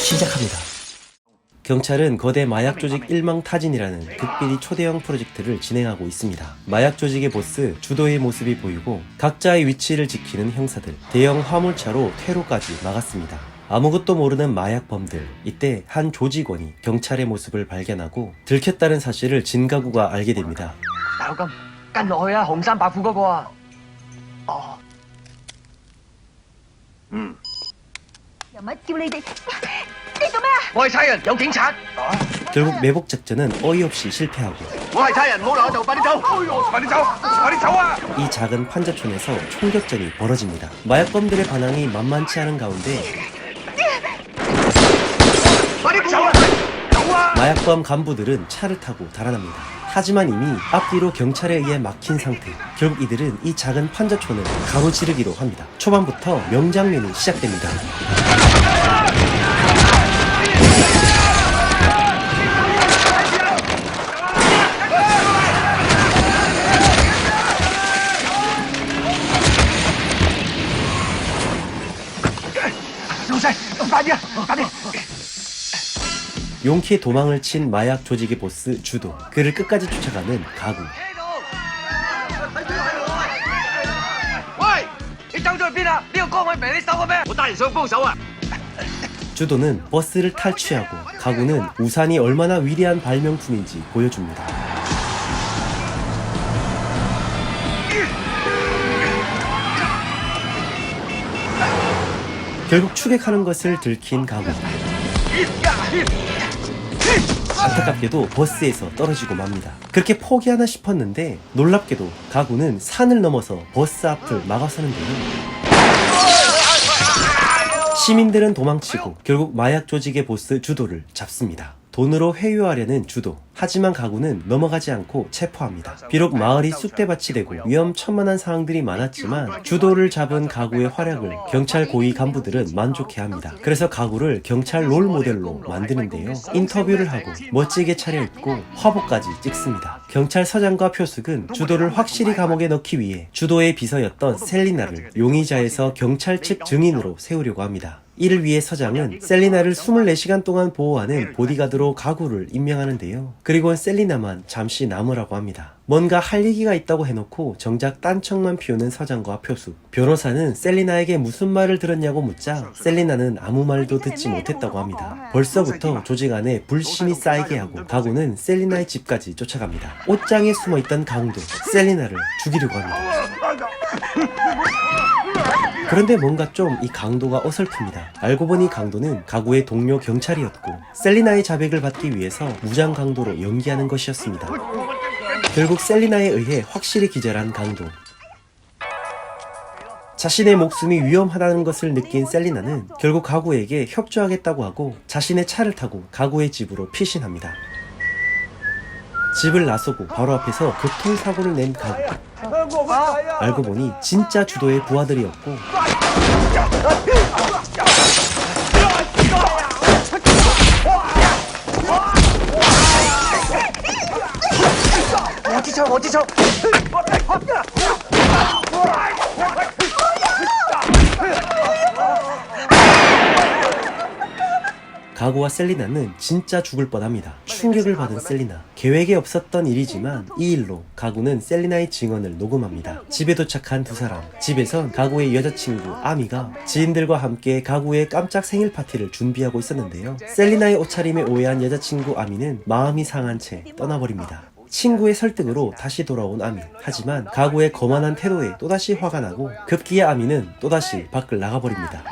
시작합니다. 경찰은 거대 마약 조직 일망타진이라는 극비리 초대형 프로젝트를 진행하고 있습니다. 마약 조직의 보스 주도의 모습이 보이고 각자의 위치를 지키는 형사들, 대형 화물차로 퇴로까지 막았습니다. 아무것도 모르는 마약범들, 이때 한 조직원이 경찰의 모습을 발견하고 들켰다는 사실을 진가구가 알게 됩니다. 大佬金，跟落去啊！紅衫白褲嗰個啊！哦，有乜叫你哋？你做咩啊？我係差人，有警察。 결국 매복 작전은 어이없이 실패하고 我係差人，唔好留喺度，快啲走！快啲走！快啲走啊！ 이 작은 판자촌에서 총격전이 벌어집니다. 마약범들의 반항이 만만치 않은 가운데 快啲走啊！走啊！ 마약범 간부들은 차를 타고 달아납니다. 하지만 이미 앞뒤로 경찰에 의해 막힌 상태. 결국 이들은 이 작은 판자촌을 가로지르기로 합니다. 초반부터 명장면이 시작됩니다. 용케 도망을 친 마약 조직의 보스 주도, 그를 끝까지 쫓아가는 가구. 喂，你走咗去邊啊？呢個崗位唔係你收嘅咩？我帶人上幫手啊！ 주도는 버스를 탈취하고 가구는 우산이 얼마나 위대한 발명품인지 보여줍니다. 결국 추격하는 것을 들킨 가구. 안타깝게도 버스에서 떨어지고 맙니다. 그렇게 포기하나 싶었는데 놀랍게도 가구는 산을 넘어서 버스 앞을 막아서는데요. 시민들은 도망치고 결국 마약 조직의 보스 주도를 잡습니다. 돈으로 회유하려는 주도. 하지만 가구는 넘어가지 않고 체포합니다. 비록 마을이 쑥대밭이 되고 위험천만한 상황들이 많았지만 주도를 잡은 가구의 활약을 경찰 고위 간부들은 만족해합니다. 그래서 가구를 경찰 롤 모델로 만드는데요. 인터뷰를 하고 멋지게 차려입고 화보까지 찍습니다. 경찰서장과 표숙은 주도를 확실히 감옥에 넣기 위해 주도의 비서였던 셀리나를 용의자에서 경찰 측 증인으로 세우려고 합니다. 이를 위해 서장은 셀리나를 24시간 동안 보호하는 보디가드로 가구를 임명하는데요. 그리고 셀리나만 잠시 남으라고 합니다. 뭔가 할 얘기가 있다고 해놓고 정작 딴청만 피우는 서장과 표숙. 변호사는 셀리나에게 무슨 말을 들었냐고 묻자 셀리나는 아무 말도 듣지 못했다고 합니다. 벌써부터 조직 안에 불신이 쌓이게 하고 가구는 셀리나의 집까지 쫓아갑니다. 옷장에 숨어있던 강도, 셀리나를 죽이려고 합니다. 그런데 뭔가 좀 이 강도가 어설픕니다. 알고 보니 강도는 가구의 동료 경찰이었고 셀리나의 자백을 받기 위해서 무장 강도로 연기하는 것이었습니다. 결국 셀리나에 의해 확실히 기절한 강도. 자신의 목숨이 위험하다는 것을 느낀 셀리나는 결국 가구에게 협조하겠다고 하고 자신의 차를 타고 가구의 집으로 피신합니다. 집을 나서고 바로 앞에서 교통사고를 낸 가구. 알고 보니 진짜 주도의 부하들이었고我知錯。 가구와 셀리나는 진짜 죽을 뻔합니다. 충격을 받은 셀리나. 계획에 없었던 일이지만 이 일로 가구는 셀리나의 증언을 녹음합니다. 집에 도착한 두 사람. 집에선 가구의 여자친구 아미가 지인들과 함께 가구의 깜짝 생일 파티를 준비하고 있었는데요. 셀리나의 옷차림에 오해한 여자친구 아미는 마음이 상한 채 떠나버립니다. 친구의 설득으로 다시 돌아온 아미. 하지만 가구의 거만한 태도에 또다시 화가 나고 급기야 아미는 또다시 밖을 나가버립니다.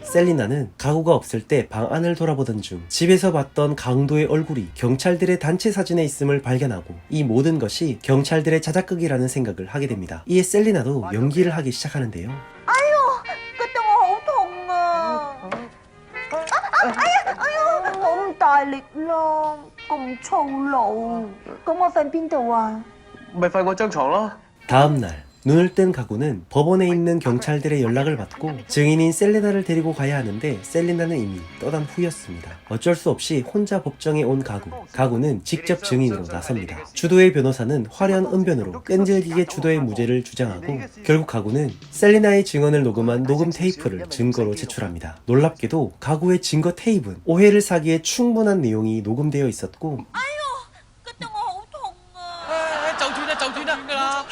셀리나는 가구가 없을 때 방 안을 돌아보던 중 집에서 봤던 강도의 얼굴이 경찰들의 단체 사진에 있음을 발견하고 이 모든 것이 경찰들의 자작극이라는 생각을 하게 됩니다. 이에 셀리나도 연기를 하기 시작하는데요. 그때 我好痛啊！哎呀，我唔大力啦，咁粗魯，咁我瞓邊度啊？ 咪瞓我張床咯。 다음날 눈을 뜬 가구는 법원에 있는 경찰들의 연락을 받고 증인인 셀레나를 데리고 가야 하는데 셀레나는 이미 떠난 후였습니다. 어쩔 수 없이 혼자 법정에 온 가구는 직접 증인으로 나섭니다. 주도의 변호사는 화려한 언변으로 끈질기게 주도의 무죄를 주장하고 결국 가구는 셀레나의 증언을 녹음한 녹음 테이프를 증거로 제출합니다. 놀랍게도 가구의 증거 테이프는 오해를 사기에 충분한 내용이 녹음되어 있었고 Cái tao hổ thùng à. Chậu chuyện đó.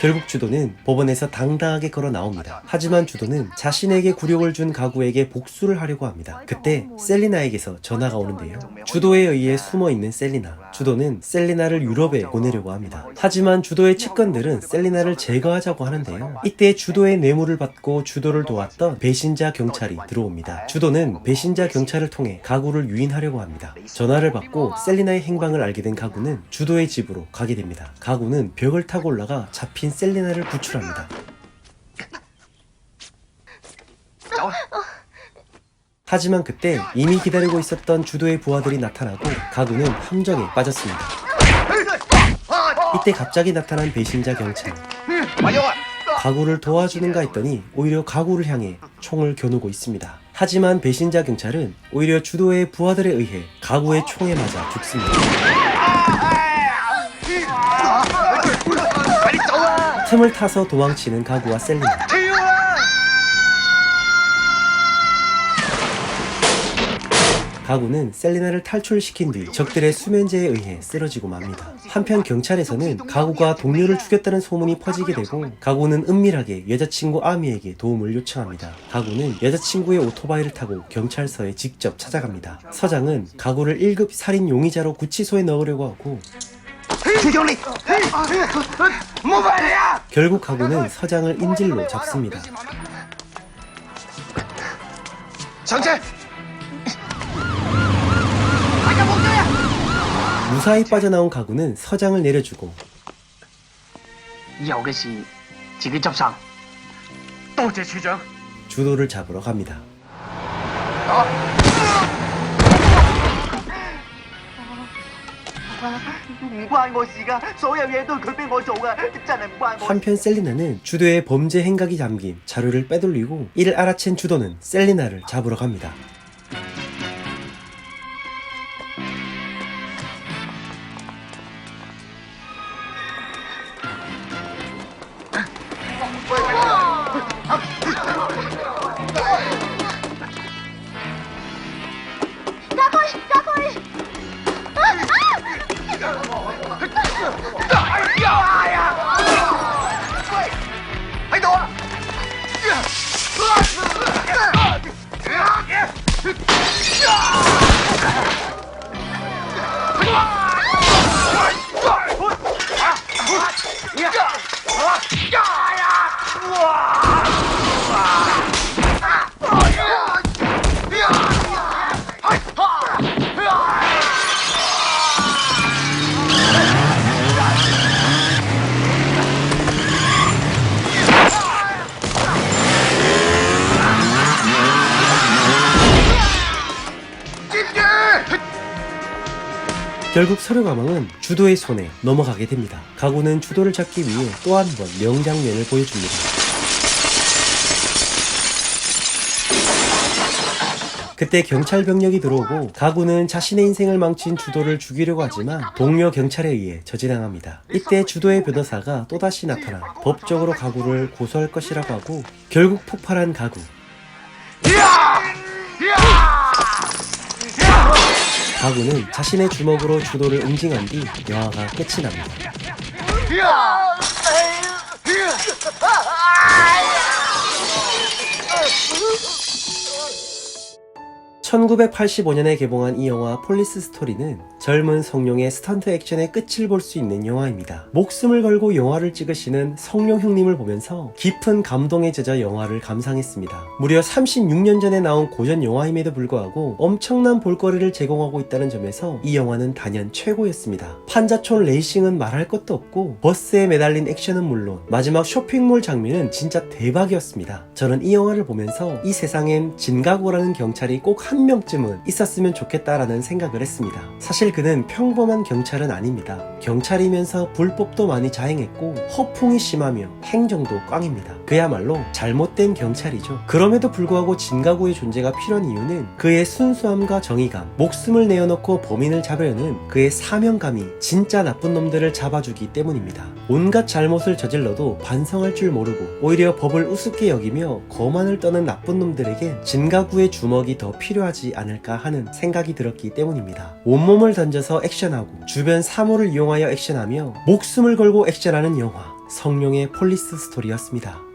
결국 주도는 법원에서 당당하게 걸어 나옵니다. 하지만 주도는 자신에게 굴욕을 준 가구에게 복수를 하려고 합니다. 그때 셀리나에게서 전화가 오는데요. 주도에 의해 숨어있는 셀리나. 주도는 셀리나를 유럽에 보내려고 합니다. 하지만 주도의 측근들은 셀리나를 제거하자고 하는데요. 이때 주도의 뇌물을 받고 주도를 도왔던 배신자 경찰이 들어옵니다. 주도는 배신자 경찰을 통해 가구를 유인하려고 합니다. 전화를 받고 셀리나의 행방을 알게 된 가구는 주도의 집으로 가게 됩니다. 가구는 벽을 타고 올라가 잡힌 셀리나를 구출합니다. 하지만 그때 이미 기다리고 있었던 주도의 부하들이 나타나고 가구는 함정에 빠졌습니다. 이때 갑자기 나타난 배신자 경찰. 가구를 도와주는가 했더니 오히려 가구를 향해 총을 겨누고 있습니다. 하지만 배신자 경찰은 오히려 주도의 부하들에 의해 가구의 총에 맞아 죽습니다. 틈을 타서 도망치는 가구와 셀리나. 가구는 셀리나를 탈출시킨 뒤 적들의 수면제에 의해 쓰러지고 맙니다. 한편 경찰에서는 가구가 동료를 죽였다는 소문이 퍼지게 되고 가구는 은밀하게 여자친구 아미에게 도움을 요청합니다. 가구는 여자친구의 오토바이를 타고 경찰서에 직접 찾아갑니다. 서장은 가구를 1급 살인 용의자로 구치소에 넣으려고 하고 결국 가구는 서장을 인질로 잡습니다. 무사히 빠져나온 가구는 서장을 내려주고 以後嘅事自己執生。多謝處長。 주도를 잡으러 갑니다. 唔關我事㗎，所有嘢都係佢俾我做㗎，真係唔關我事。 한편 셀리나는 주도의 범죄 행각이 담긴 자료를 빼돌리고 이를 알아챈 주도는 셀리나를 잡으러 갑니다. 결국 서류가망은 주도의 손에 넘어가게 됩니다. 가구는 주도를 잡기 위해 또 한 번 명장면을 보여줍니다. 그때 경찰 병력이 들어오고 가구는 자신의 인생을 망친 주도를 죽이려고 하지만 동료 경찰에 의해 저지당합니다. 이때 주도의 변호사가 또다시 나타나 법적으로 가구를 고소할 것이라고 하고 결국 폭발한 가구. 가구는 자신의 주먹으로 주도를 응징한 뒤 영화가 끝이 납니다. 1985년에 개봉한 이 영화 폴리스 스토리는 젊은 성룡의 스턴트 액션의 끝을 볼 수 있는 영화입니다. 목숨을 걸고 영화를 찍으시는 성룡 형님을 보면서 깊은 감동에 젖어 영화를 감상했습니다. 무려 36년 전에 나온 고전 영화임에도 불구하고 엄청난 볼거리를 제공하고 있다는 점에서 이 영화는 단연 최고였습니다. 판자촌 레이싱은 말할 것도 없고 버스에 매달린 액션은 물론 마지막 쇼핑몰 장면은 진짜 대박이었습니다. 저는 이 영화를 보면서 이 세상엔 진가구라는 경찰이 꼭 한 한 명쯤은 있었으면 좋겠다라는 생각을 했습니다. 사실 그는 평범한 경찰은 아닙니다. 경찰이면서 불법도 많이 자행했고 허풍이 심하며 행정도 꽝입니다. 그야말로 잘못된 경찰이죠. 그럼에도 불구하고 진가구의 존재가 필요한 이유는 그의 순수함과 정의감, 목숨을 내어놓고 범인을 잡으려는 그의 사명감이 진짜 나쁜 놈들을 잡아주기 때문입니다. 온갖 잘못을 저질러도 반성할 줄 모르고 오히려 법을 우습게 여기며 거만을 떠는 나쁜 놈들에게 진가구의 주먹이 더 필요하지 않을까 하는 생각이 들었기 때문입니다. 온몸을 던져서 액션하고 주변 사물을 이용하여 액션하며 목숨을 걸고 액션하는 영화 성룡의 폴리스 스토리였습니다.